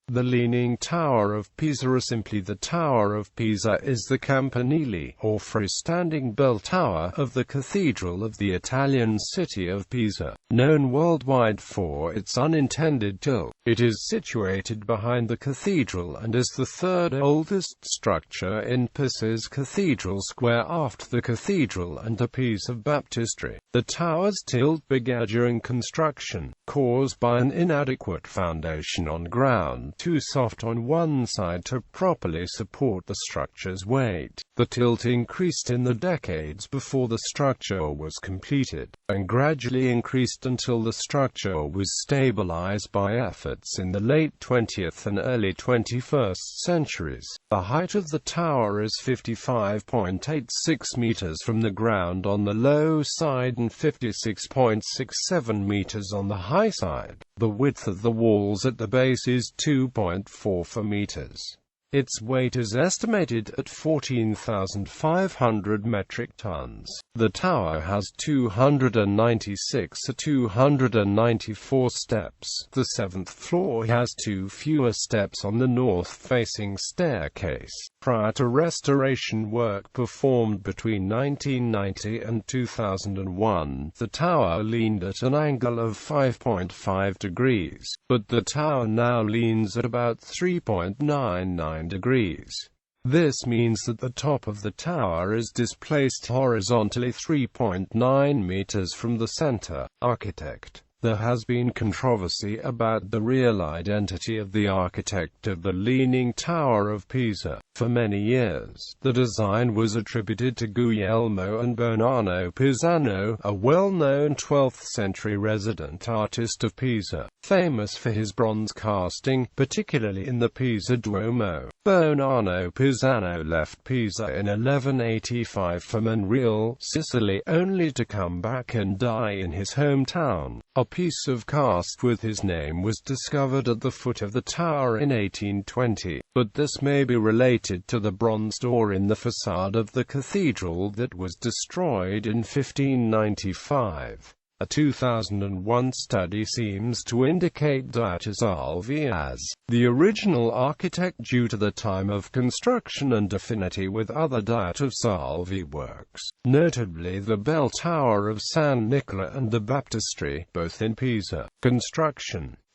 The Leaning Tower of Pisa, or simply the Tower of Pisa, is the campanile, or freestanding bell tower, of the Cathedral of the Italian city of Pisa, known worldwide for its unintended tilt. It is situated behind the cathedral and is the third oldest structure in Pisa's cathedral square after the cathedral and the Pisa Baptistry. The tower's tilt began during construction, caused by an inadequate foundation on ground, too soft on one side to properly support the structure's weight. The tilt increased in the decades before the structure was completed, and gradually increased until the structure was stabilized by efforts in the late 20th and early 21st centuries. The height of the tower is 55.86 meters from the ground on the low side and 56.67 meters on the high side. The width of the walls at the base is 2.44 meters. Its weight is estimated at 14,500 metric tons. The tower has 296 to 294 steps. The seventh floor has two fewer steps on the north-facing staircase. Prior to restoration work performed between 1990 and 2001, the tower leaned at an angle of 5.5 degrees, but the tower now leans at about 3.99 degrees. This means that the top of the tower is displaced horizontally 3.9 meters from the center. Architect. There has been controversy about the real identity of the architect of the Leaning Tower of Pisa. For many years, the design was attributed to Guglielmo and Bonanno Pisano, a well-known 12th-century resident artist of Pisa, famous for his bronze casting, particularly in the Pisa Duomo. Bonanno Pisano left Pisa in 1185 for Monreale, Sicily, only to come back and die in his hometown. A piece of cast with his name was discovered at the foot of the tower in 1820, but this may be related to the bronze door in the facade of the cathedral that was destroyed in 1595. A 2001 study seems to indicate that Salvi as the original architect due to the time of construction and affinity with other date of Salvi works, notably the bell tower of San Nicola and the Baptistry, both in Pisa.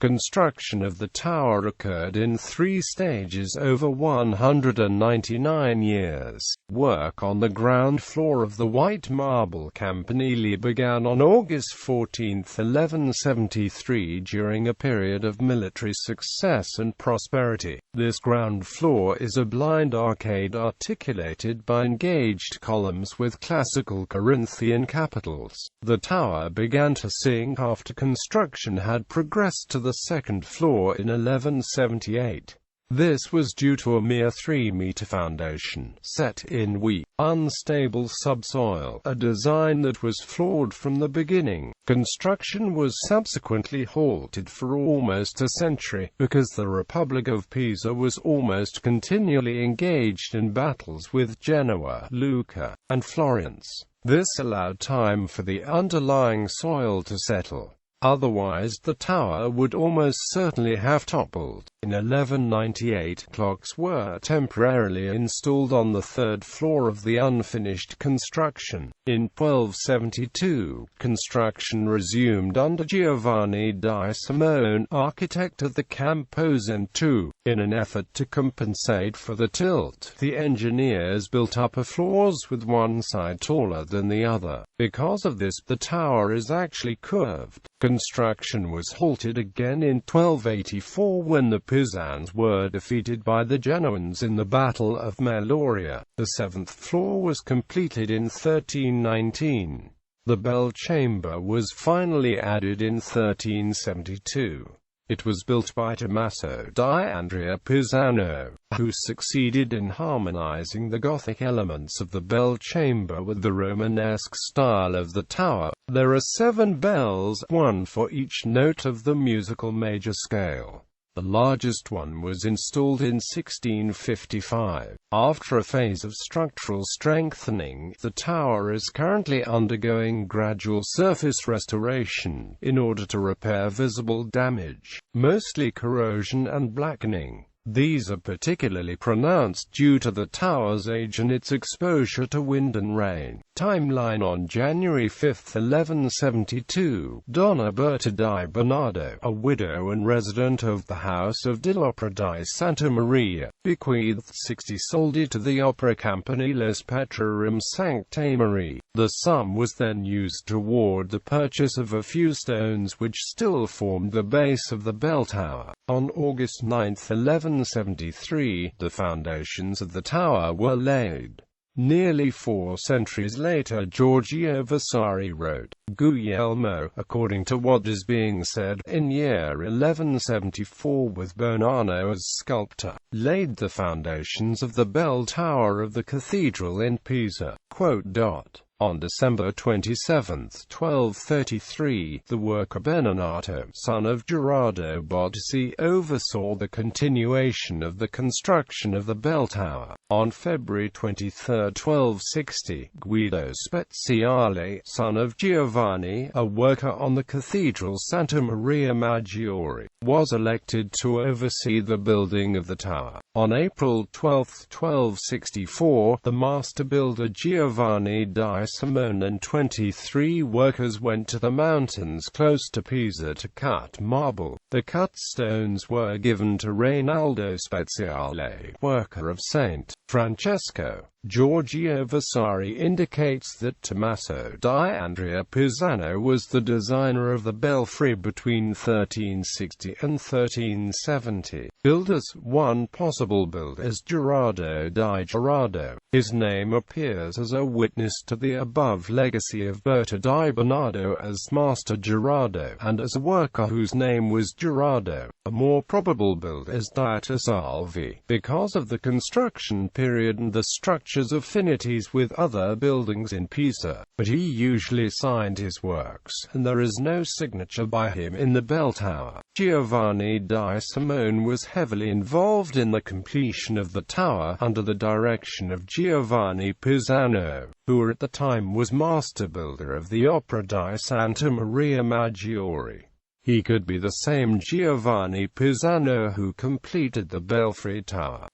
Construction of the tower occurred in 3 stages over 199 years. Work on the ground floor of the white marble campanile began on August 14, 1173 during a period of military success and prosperity. This ground floor is a blind arcade articulated by engaged columns with classical Corinthian capitals. The tower began to sink after construction had progressed to the second floor in 1178. This was due to a mere 3-meter foundation, set in unstable subsoil, a design that was flawed from the beginning. Construction was subsequently halted for almost a century, because the Republic of Pisa was almost continually engaged in battles with Genoa, Lucca, and Florence. This allowed time for the underlying soil to settle. Otherwise the tower would almost certainly have toppled. In 1198, clocks were temporarily installed on the 3rd floor of the unfinished construction. In 1272, construction resumed under Giovanni di Simone, architect of the Camposanto. In an effort to compensate for the tilt, the engineers built upper floors with one side taller than the other. Because of this, the tower is actually curved. Construction was halted again in 1284 when the Pisans were defeated by the Genoans in the Battle of Meloria. The 7th floor was completed in 1319. The bell chamber was finally added in 1372. It was built by Tommaso di Andrea Pisano, who succeeded in harmonizing the Gothic elements of the bell chamber with the Romanesque style of the tower. There are 7 bells, one for each note of the musical major scale. The largest one was installed in 1655. After a phase of structural strengthening, the tower is currently undergoing gradual surface restoration, in order to repair visible damage, mostly corrosion and blackening. These are particularly pronounced due to the tower's age and its exposure to wind and rain. Timeline: on January 5, 1172, Donna Berta di Bernardo, a widow and resident of the House of dell'Opera di Santa Maria, bequeathed 60 soldi to the Opera Campaniles Petrorum Sanctae Marie. The sum was then used toward the purchase of a few stones which still formed the base of the bell tower. On August 9, 1173, the foundations of the tower were laid. Nearly 4 centuries later, Giorgio Vasari wrote, Guglielmo, according to what is being said, in year 1174 with Bonanno as sculptor, laid the foundations of the bell tower of the cathedral in Pisa. On December 27, 1233, the worker Beninato, son of Gerardo Bottisi, oversaw the continuation of the construction of the bell tower. On February 23, 1260, Guido Speziale, son of Giovanni, a worker on the Cathedral Santa Maria Maggiore, was elected to oversee the building of the tower. On April 12, 1264, the master builder Giovanni di Simone and 23 workers went to the mountains close to Pisa to cut marble. The cut stones were given to Reynaldo Speziale, worker of St. Francesco. Giorgio Vasari indicates that Tommaso di Andrea Pisano was the designer of the belfry between 1360 and 1370. Builders: one possible builder is Gerardo di Gerardo. His name appears as a witness to the above legacy of Berta di Bernardo as Master Gerardo, and as a worker whose name was Gerardo. A more probable builder is Dieter Salvi, because of the construction period and the structure's affinities with other buildings in Pisa, but he usually signed his works, and there is no signature by him in the bell tower. Giovanni di Simone was heavily involved in the completion of the tower, under the direction of Giovanni Pisano, who at the time was master builder of the Opera di Santa Maria Maggiore. He could be the same Giovanni Pisano who completed the belfry tower.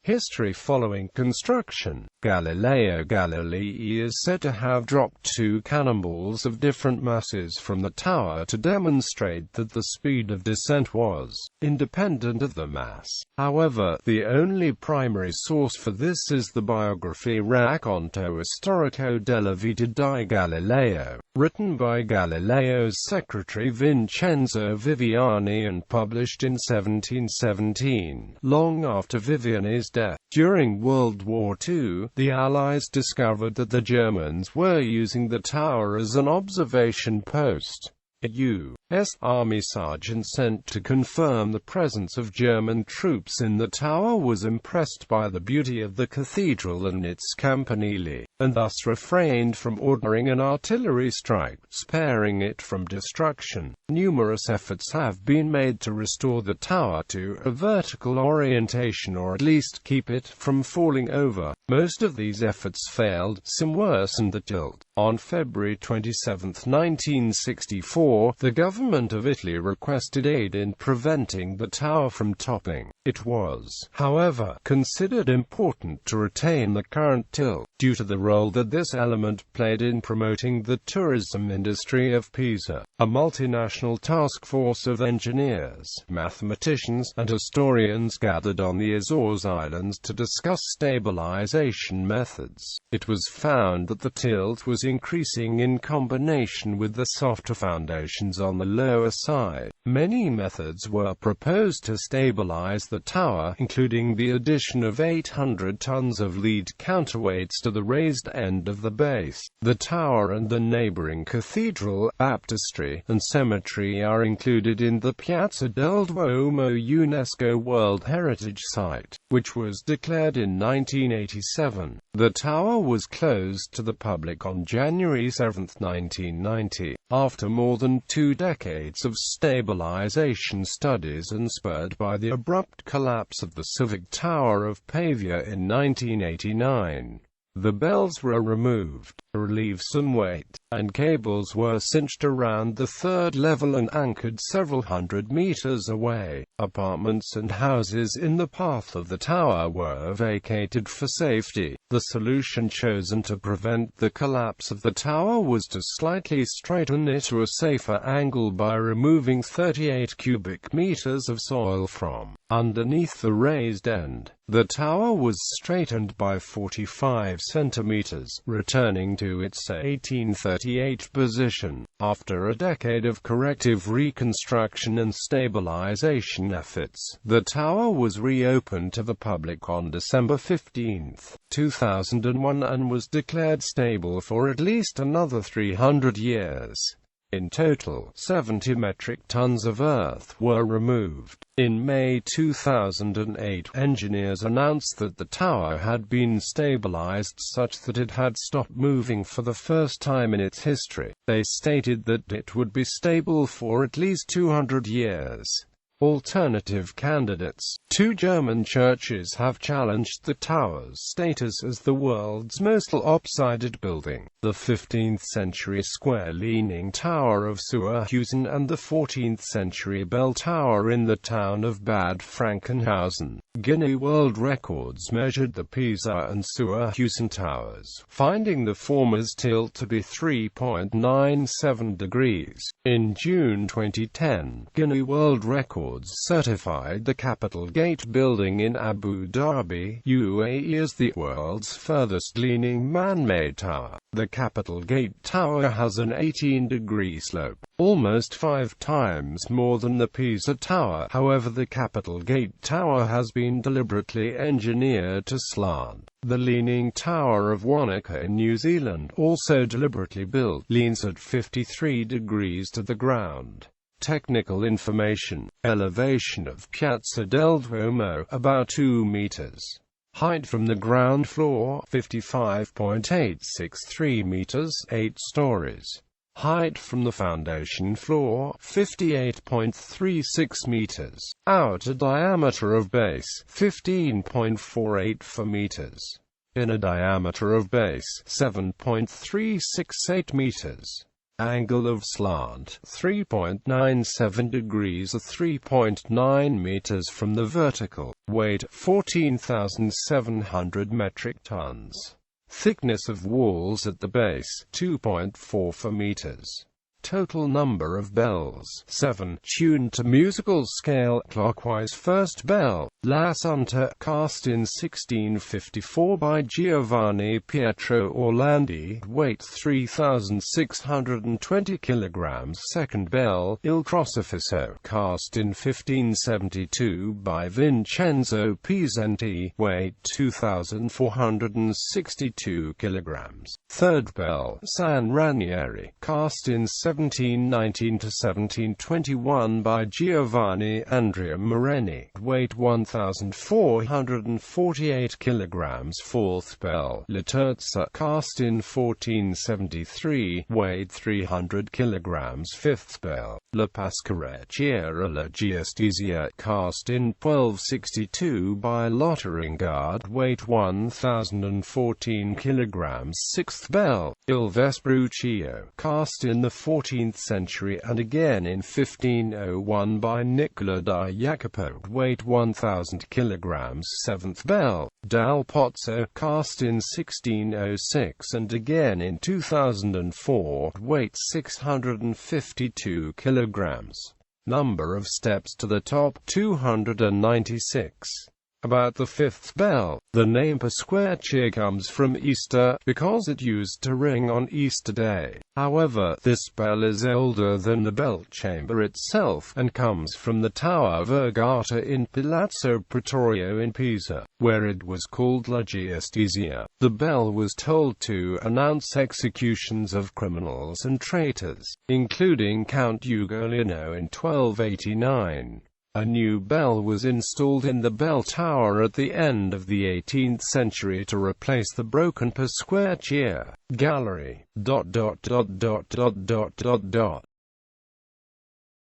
History following construction. Galileo Galilei is said to have dropped 2 cannonballs of different masses from the tower to demonstrate that the speed of descent was independent of the mass. However, the only primary source for this is the biography Racconto Storico della Vita di Galileo, written by Galileo's secretary Vincenzo Viviani and published in 1717, long after Viviani's death. During World War II, the Allies discovered that the Germans were using the tower as an observation post. A U.S. Army sergeant sent to confirm the presence of German troops in the tower was impressed by the beauty of the cathedral and its campanile, and thus refrained from ordering an artillery strike, sparing it from destruction. Numerous efforts have been made to restore the tower to a vertical orientation, or at least keep it from falling over. Most of these efforts failed. Some worsened the tilt. On February 27, 1964, the government of Italy requested aid in preventing the tower from toppling. It was, however, considered important to retain the current tilt, due to the role that this element played in promoting the tourism industry of Pisa. A multinational task force of engineers, mathematicians, and historians gathered on the Azores Islands to discuss stabilization methods. It was found that the tilt was increasing in combination with the softer foundations on the lower side. Many methods were proposed to stabilize the tower, including the addition of 800 tons of lead counterweights to the raised end of the base. The tower and the neighboring cathedral, baptistry, and cemetery are included in the Piazza del Duomo UNESCO World Heritage Site, which was declared in 1987. The tower was closed to the public on January 7, 1990, after more than 2 decades of stabilization. stabilization studies and spurred by the abrupt collapse of the Civic Tower of Pavia in 1989. The bells were removed, to relieve some weight, and cables were cinched around the third level and anchored several hundred meters away. Apartments and houses in the path of the tower were vacated for safety. The solution chosen to prevent the collapse of the tower was to slightly straighten it to a safer angle by removing 38 cubic meters of soil from underneath the raised end. The tower was straightened by 45 centimeters, returning to its 1838 position. After a decade of corrective reconstruction and stabilization efforts, the tower was reopened to the public on December 15, 2001 and was declared stable for at least another 300 years. In total, 70 metric tons of earth were removed. In May 2008, engineers announced that the tower had been stabilized such that it had stopped moving for the first time in its history. They stated that it would be stable for at least 200 years. Alternative candidates. Two German churches have challenged the tower's status as the world's most lopsided building: the 15th-century square Leaning Tower of Pisa and the 14th-century bell tower in the town of Bad Frankenhausen. Guinness World Records measured the Pisa and Pisa towers, finding the former's tilt to be 3.97 degrees. In June 2010, Guinness World Records certified the Capitol Gate building in Abu Dhabi, UAE as the world's furthest leaning man-made tower. The Capitol Gate Tower has an 18-degree slope, almost 5 times more than the Pisa Tower. However, the Capitol Gate Tower has been deliberately engineered to slant. The Leaning Tower of Wanaka in New Zealand, also deliberately built, leans at 53 degrees to the ground. Technical information. Elevation of Piazza del Duomo, about 2 meters. Height from the ground floor, 55.863 meters, 8 stories. Height from the foundation floor, 58.36 meters. Outer diameter of base, 15.484 meters. Inner diameter of base, 7.368 meters. Angle of slant, 3.97 degrees or 3.9 meters from the vertical. Weight, 14,700 metric tons. Thickness of walls at the base, 2.44 meters. Total number of bells, 7. Tuned to musical scale, clockwise. First bell, La Santa, cast in 1654 by Giovanni Pietro Orlandi, weight 3,620 kilograms. Second bell, Il Crocifisso, cast in 1572 by Vincenzo Pisanti, weight 2,462 kilograms. Third bell, San Ranieri, cast in 1719 to 1721 by Giovanni Andrea Moreni, weight 1,448 kilograms. Fourth bell, La Terza, cast in 1473, weight 300 kilograms. Fifth bell, La Pascarecciera La Giustizia, cast in 1262 by Lotharingard, weight 1,014 kilograms. Sixth bell, Il Vespuccio, cast in the 14th century and again in 1501 by Nicola di Jacopo, weight 1,000 kilograms. Seventh bell, Dal Pozzo, cast in 1606 and again in 2004, weight 652 kilograms. Number of steps to the top, 296. About the fifth bell, the name Pasquarcia comes from Easter, because it used to ring on Easter Day. However, this bell is older than the bell chamber itself, and comes from the Tower Vergata in Palazzo Pretorio in Pisa, where it was called La Giustizia. The bell was told to announce executions of criminals and traitors, including Count Ugolino in 1289. A new bell was installed in the bell tower at the end of the 18th century to replace the broken Pasquarcia. Gallery.